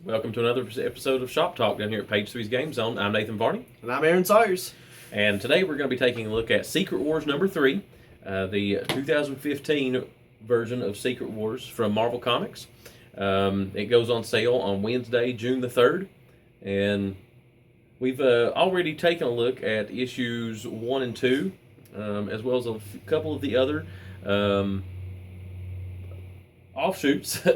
Welcome to another episode of Shop Talk down here at Page 3's Game Zone. I'm Nathan Varney. And I'm Aaron Sawyers. And today we're going to be taking a look at Secret Wars number 3, the 2015 version of Secret Wars from Marvel Comics. It goes on sale on Wednesday, June the 3rd. And we've already taken a look at issues 1 and 2, as well as a couple of the other offshoots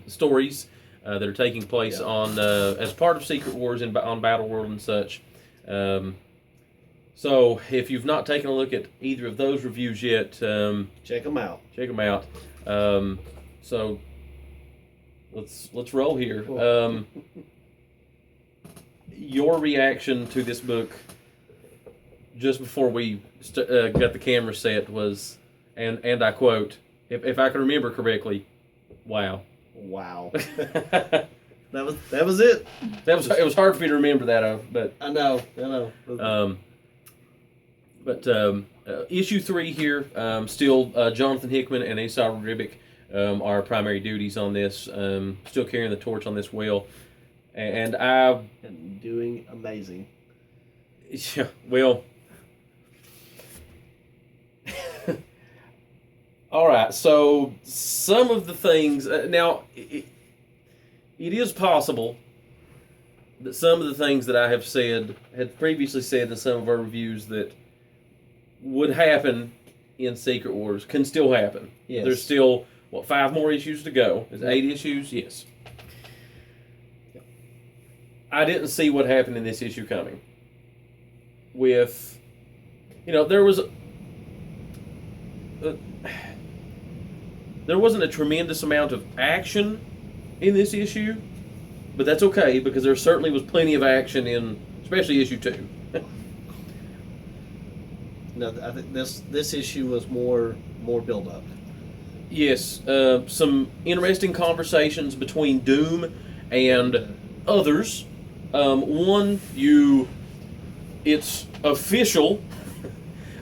stories that are taking place on as part of Secret Wars on Battle World and such. So if you've not taken a look at either of those reviews yet, check them out. So let's roll here. Cool. Your reaction to this book just before we got the camera set was, and I quote, if I can remember correctly, wow. Wow. That was it. It was hard for me to remember that, but I know. Issue 3 here, still Jonathan Hickman and Esau Ribic are primary duties on this. Still carrying the torch on this well, and doing amazing. Yeah, well. All right, so some of the things now. It is possible that some of the things that I have had previously said in some of our reviews that would happen in Secret Wars can still happen. Yes. There's still 5 more issues to go. Is 8 issues? Yes. I didn't see what happened in this issue coming. With, there wasn't a tremendous amount of action in this issue, but that's okay because there certainly was plenty of action in, especially issue 2. No, I think this issue was more build up. Yes, some interesting conversations between Doom and others. It's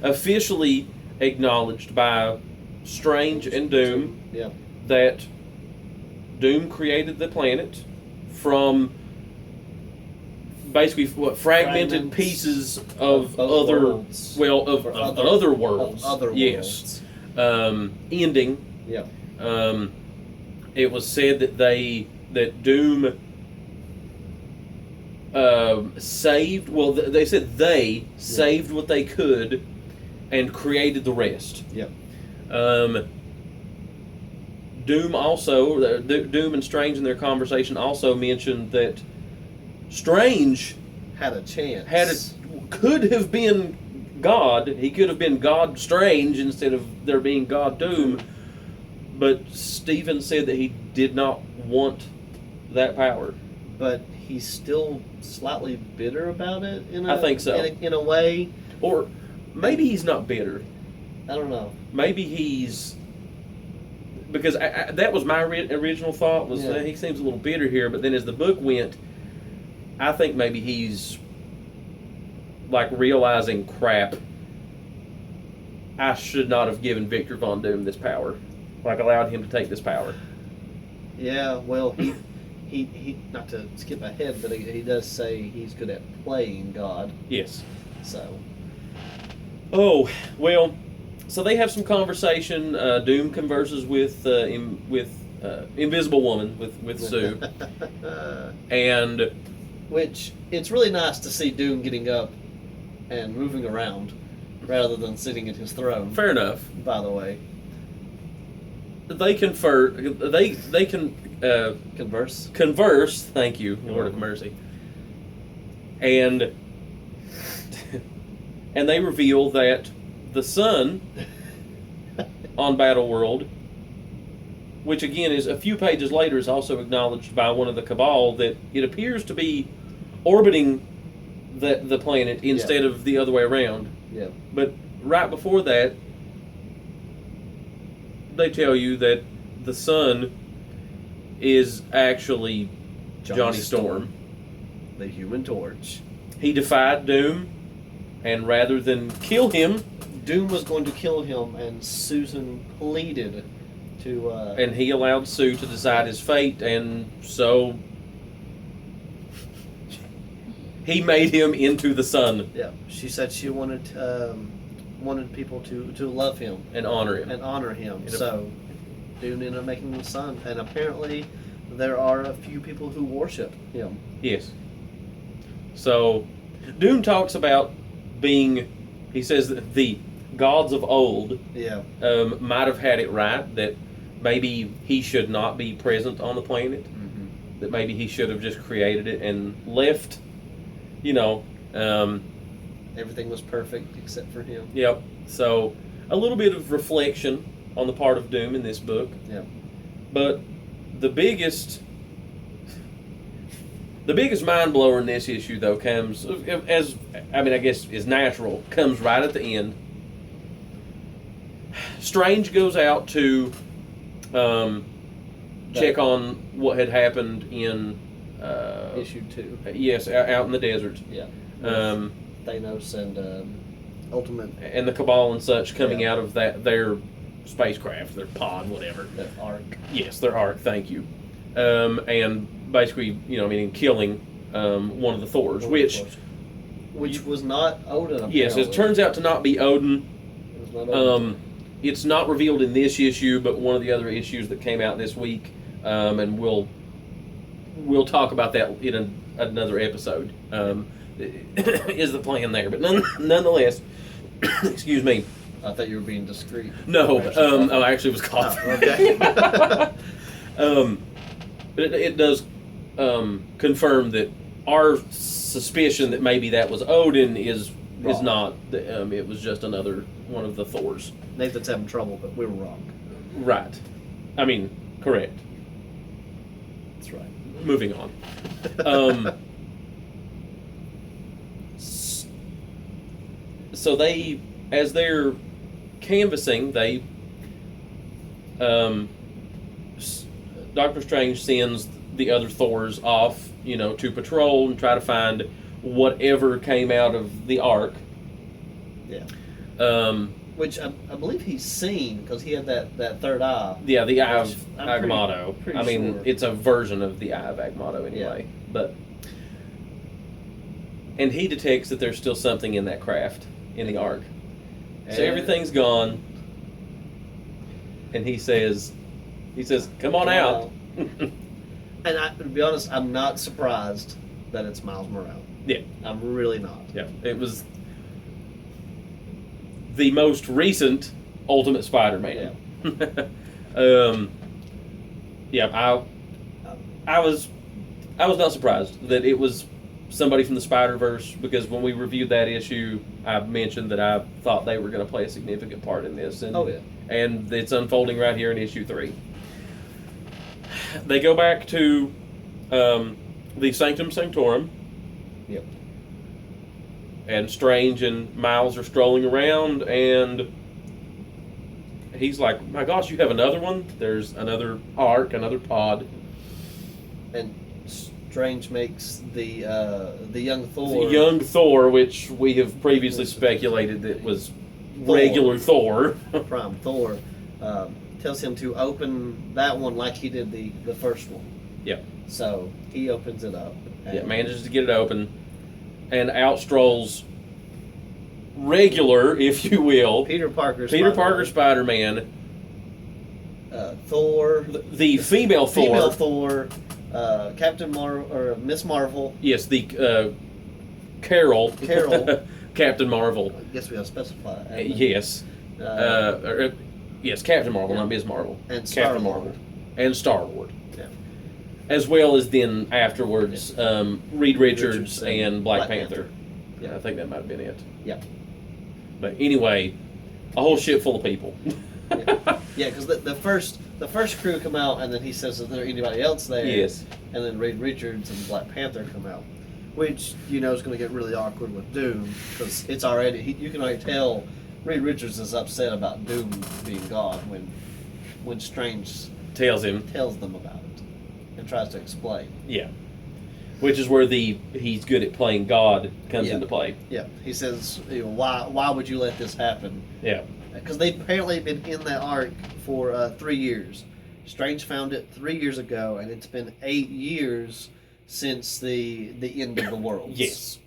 officially acknowledged by Strange and Doom that Doom created the planet from basically fragmented pieces of other worlds. Other worlds. Other yes. Worlds. Ending. Yeah. It was said that Doom saved. Well, they said they saved what they could and created the rest. Yep. Doom and Strange in their conversation also mentioned that Strange had a chance. Could have been God. He could have been God Strange instead of there being God Doom. But Stephen said that he did not want that power. But he's still slightly bitter about it. I think so. In a way. Or maybe he's not bitter. I don't know. Maybe he's... Because that was my original thought, was he seems a little bitter here, but then as the book went, I think maybe he's like realizing, crap, I should not have given Victor Von Doom this power. Like allowed him to take this power. Yeah, well, he not to skip ahead, but he does say he's good at playing God. Yes. So. Oh, well... So they have some conversation. Doom converses with Invisible Woman, with Sue. And... Which, it's really nice to see Doom getting up and moving around rather than sitting at his throne. Fair enough. By the way. They confer... They can... Converse. Converse, thank you, Lord of mercy. And... and they reveal that the sun on Battle World, which again is a few pages later, is also acknowledged by one of the Cabal that it appears to be orbiting the planet instead of the other way around. Yeah. But right before that, they tell you that the sun is actually Johnny Storm. The Human Torch. He defied Doom, and rather than kill him, Doom was going to kill him, and Susan pleaded to... and he allowed Sue to decide his fate, and so He made him into the Son. Yeah, she said she wanted people to love him And honor him. So Dune ended up making him the Son, and apparently there are a few people who worship him. Yes. So Dune talks about being. He says that the gods of old might have had it right that maybe he should not be present on the planet. Mm-hmm. That maybe he should have just created it and left. Everything was perfect except for him. Yep. So a little bit of reflection on the part of Doom in this book. Yeah. But the biggest mind blower in this issue, though, comes I guess is natural. Comes right at the end. Strange goes out to check on what had happened in issue 2. Yes, out in the desert. Yeah. Thanos and Ultimate and the Cabal and such coming out of their spacecraft, their pod, whatever. Their arc. Yes, their arc. Thank you. And basically, killing one of the Thors, which was not Odin. Apparently. Yes, it turns out to not be Odin. It was not Odin. It's not revealed in this issue, but one of the other issues that came out this week, and we'll talk about that in another episode. Is the plan there? But nonetheless, excuse me. I thought you were being discreet. No, I actually was coughing. Oh, okay. But it does confirm that our suspicion that maybe that was Odin is not. It was just another one of the Thors. Nathan's having trouble, but we were wrong. Right. I mean, correct. That's right. Moving on. So they, as they're canvassing, Doctor Strange sends the other Thors off, to patrol and try to find whatever came out of the Ark. Yeah. Which I believe he's seen because he had that third eye. Yeah, the Eye of Agamotto. Pretty I mean, sure. it's a version of the Eye of Agamotto anyway. Yeah. And he detects that there's still something in that craft, in the Ark. So everything's gone. And he says, come on out. And to be honest, I'm not surprised that it's Miles Morales. Yeah. I'm really not. Yeah. It was the most recent Ultimate Spider-Man. Yeah. I was not surprised that it was somebody from the Spider-Verse, because when we reviewed that issue, I mentioned that I thought they were going to play a significant part in this. And, and it's unfolding right here in issue 3. They go back to the Sanctum Sanctorum. Yep. And Strange and Miles are strolling around, and he's like, my gosh, you have another one? There's another Ark, another pod. And Strange makes the young Thor. The young Thor, which we have previously speculated that was regular Thor. Prime Thor. Tells him to open that one like he did the first one. Yeah. So he opens it up. Yeah, manages to get it open, and out strolls regular, if you will, Peter Parker Spider-Man. Thor. The female Thor. Female Thor. Captain Marvel or Miss Marvel. Yes, the Carol. Captain Marvel. I guess we have to specify. Yes. Yes, Captain Marvel, not Ms. Marvel. And Captain Marvel. And Star-Lord. Yeah. As well as then afterwards, Reed Richards and Black Panther. Yeah, I think that might have been it. Yeah. But anyway, a whole ship full of people. Yeah, because the first crew come out, and then he says, "Is there anybody else there?" Yes. And then Reed Richards and Black Panther come out, which is going to get really awkward with Doom, because it's already you can already tell Reed Richards is upset about Doom being gone when Strange tells them about it and tries to explain. Yeah. Which is where he's good at playing God comes into play. Yeah. He says, why would you let this happen? Yeah. Because they've apparently been in that Ark for 3 years. Strange found it 3 years ago, and it's been 8 years since the end of the world. Yes.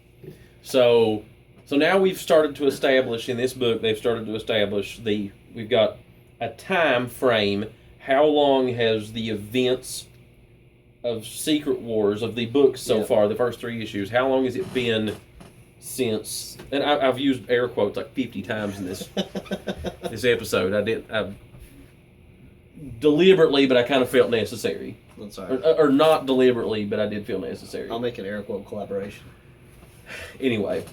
So now we've started to establish in this book. They've started to establish we've got a time frame. How long has the events of Secret Wars of the books so far, the first 3 issues? How long has it been since? And I've used air quotes like 50 times in this episode. I deliberately, but I kind of felt necessary. That's all right. Or not deliberately, but I did feel necessary. I'll make an air quote collaboration. Anyway,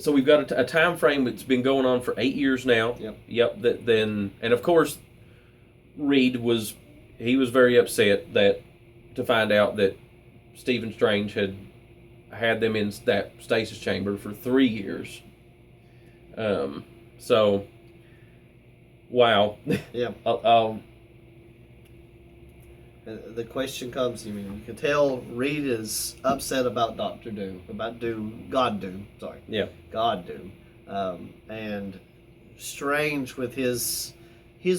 so we've got a time frame that's been going on for 8 years now. Yep. And of course, Reed was very upset to find out that Stephen Strange had them in that stasis chamber for 3 years. So, wow. Yeah. The question comes, you can tell Reed is upset about Doctor Doom, God Doom. Yeah. God Doom. And Strange with his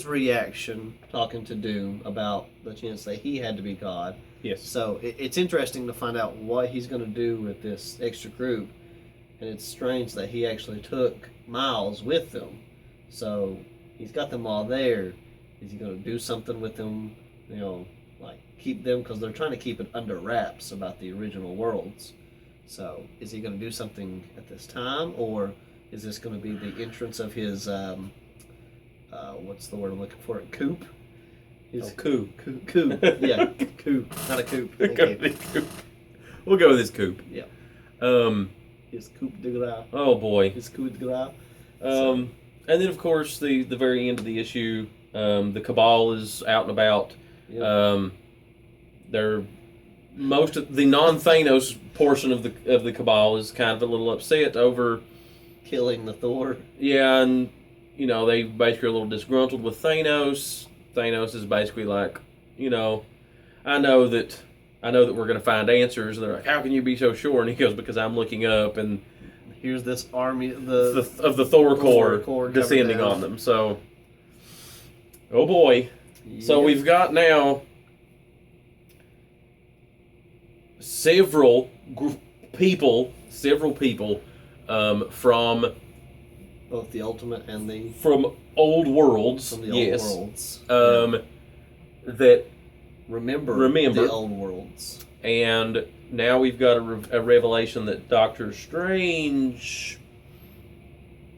reaction talking to Doom about the chance that he had to be God. Yes. So it's interesting to find out what he's going to do with this extra group. And it's strange that he actually took Miles with them. So he's got them all there. Is he going to do something with them, like keep them, because they're trying to keep it under wraps about the original worlds. So is he going to do something at this time, or is this going to be the entrance of his what's the word I'm looking for? Coop. Coup. Coop. Yeah, coop, not a coop. Okay. We'll go with his coop. Yeah. His coup de grace. Oh boy. His coup de grace. And then of course the very end of the issue, the Cabal is out and about. Yep. Most of the non-Thanos portion of the Cabal is kind of a little upset over killing the Thor. Yeah, and they basically are a little disgruntled with Thanos. Thanos is basically like, I know that we're going to find answers. And they're like, how can you be so sure? And he goes, because I'm looking up and here's this army of the Thor Corps descending on them. So, oh boy. Yeah. So we've got now several people from both the Ultimate and from old worlds. From the old worlds. That remember the old worlds. And now we've got a revelation that Doctor Strange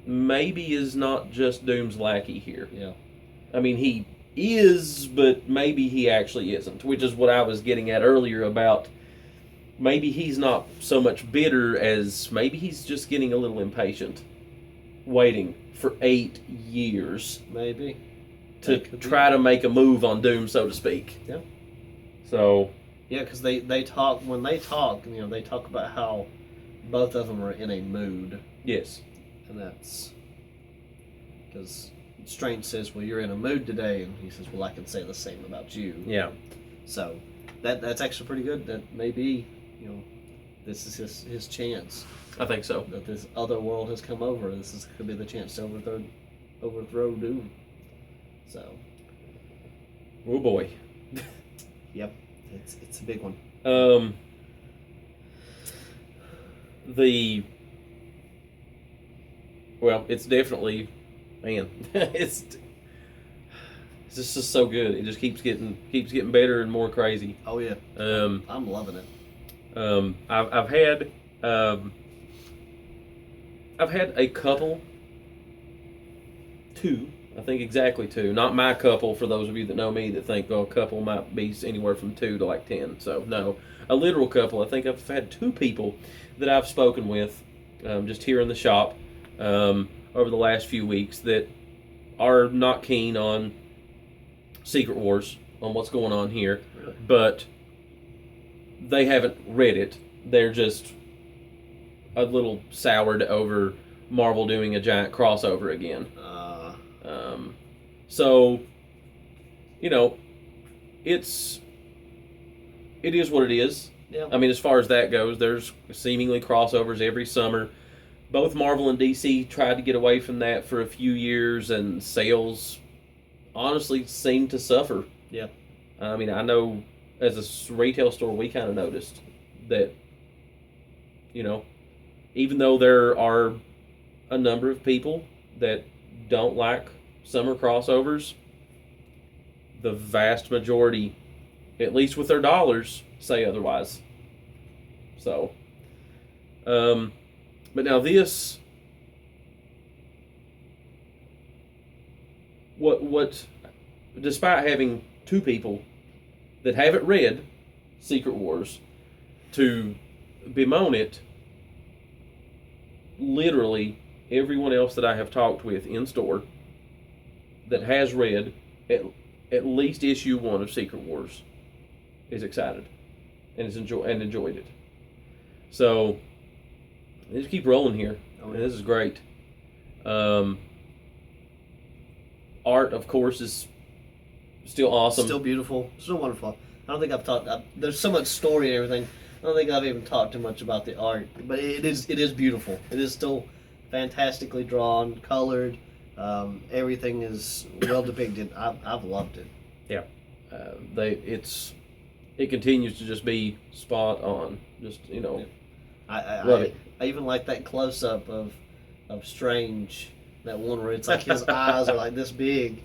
maybe is not just Doom's lackey here. Yeah. I mean, he is, but maybe he actually isn't, which is what I was getting at earlier about maybe he's not so much bitter as maybe he's just getting a little impatient, waiting for 8 years. Maybe. To try to make a move on Doom, so to speak. Yeah. So. Yeah, because they talk, when they talk, they talk about how both of them are in a mood. Yes. And that's because Strange says, well, you're in a mood today, and he says, well, I can say the same about you. Yeah. So that's actually pretty good. That maybe, this is his chance. I think so. That this other world has come over. Could be the chance to overthrow Doom. So. Oh boy. Yep. It's a big one. It's definitely, man, it's just so good. It just keeps getting better and more crazy. Oh yeah. I'm loving it. I've had a couple, 2. I think exactly 2. Not my couple, for those of you that know me that think, a couple might be anywhere from 2 to like 10. So, no. A literal couple. I think I've had 2 people that I've spoken with just here in the shop over the last few weeks that are not keen on Secret Wars, on what's going on here. Really? But they haven't read it. They're just a little soured over Marvel doing a giant crossover again. So, it is what it is. Yeah. I mean, as far as that goes, there's seemingly crossovers every summer. Both Marvel and DC tried to get away from that for a few years, and sales honestly seem to suffer. Yeah. I mean, I know as a retail store, we kind of noticed that, you know, even though there are a number of people that don't like summer crossovers, the vast majority, at least with their dollars, say otherwise. So, but now this, what, despite having two people that haven't read Secret Wars to bemoan it, literally everyone else that I have talked with in store that has read at least issue 1 of Secret Wars is excited and enjoyed it. So let's keep rolling here. Oh, yeah. This is great. Art, of course, is still awesome. Still beautiful. Still wonderful. I don't think I've talked. There's so much story and everything. I don't think I've even talked too much about the art, but it is beautiful. It is still fantastically drawn, colored. Everything is well depicted. I've loved it. Yeah, it continues to just be spot on. Just I even like that close up of Strange. That one where it's like his eyes are like this big.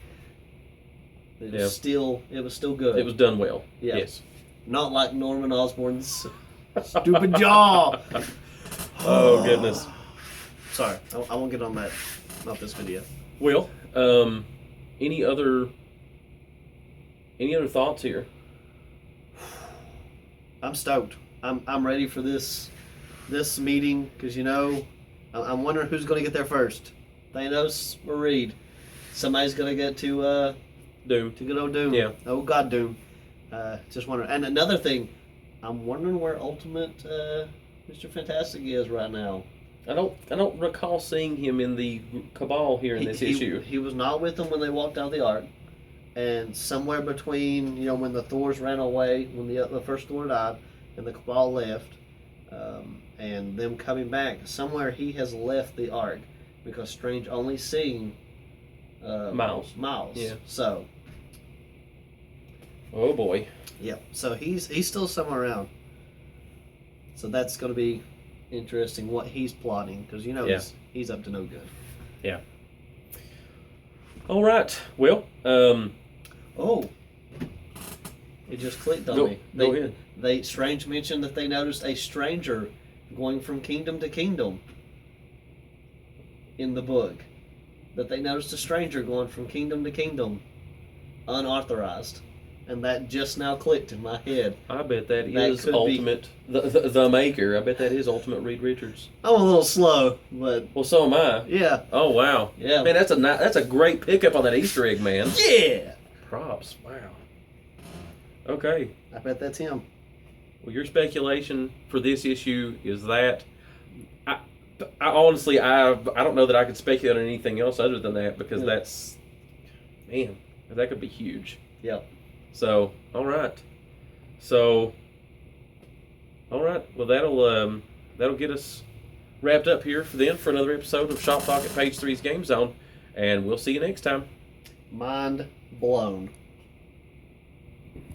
It was still good. It was done well. Yeah. Yes. Not like Norman Osborn's stupid jaw. Oh goodness. Sorry, I won't get on that. Not this video. Well, any other thoughts here? I'm stoked. I'm ready for this meeting because I'm wondering who's going to get there first. Thanos or Reed. Somebody's going to get to Doom. To good old Doom. Yeah. Oh God, Doom. Just wondering. And another thing, I'm wondering where Ultimate Mr. Fantastic is right now. I don't recall seeing him in the Cabal here in this issue. He was not with them when they walked out of the Ark, and somewhere between when the Thors ran away, when the first Thor died, and the Cabal left, and them coming back, somewhere he has left the Ark because Strange only seen Miles. Yeah. So. Oh boy. Yeah. So he's still somewhere around. So that's going to be interesting what he's plotting because he's up to no good. Yeah. All right. Well. Oh. It just clicked on me. Go ahead. Strange mentioned that they noticed a stranger going from kingdom to kingdom in the book. That they noticed a stranger going from kingdom to kingdom, unauthorized, and that just now clicked in my head. I bet that is Ultimate, the maker. I bet that is Ultimate Reed Richards. I'm a little slow, but well, so am I. Yeah. Oh wow. Yeah. Man, that's a great pickup on that Easter egg, man. Yeah. Props. Wow. Okay. I bet that's him. Well, your speculation for this issue is that. I honestly, I don't know that I could speculate on anything else other than that because that's, man, that could be huge. Yep. So, all right. Well, that'll get us wrapped up here for another episode of Shop Talk at Page 3's Game Zone, and we'll see you next time. Mind blown.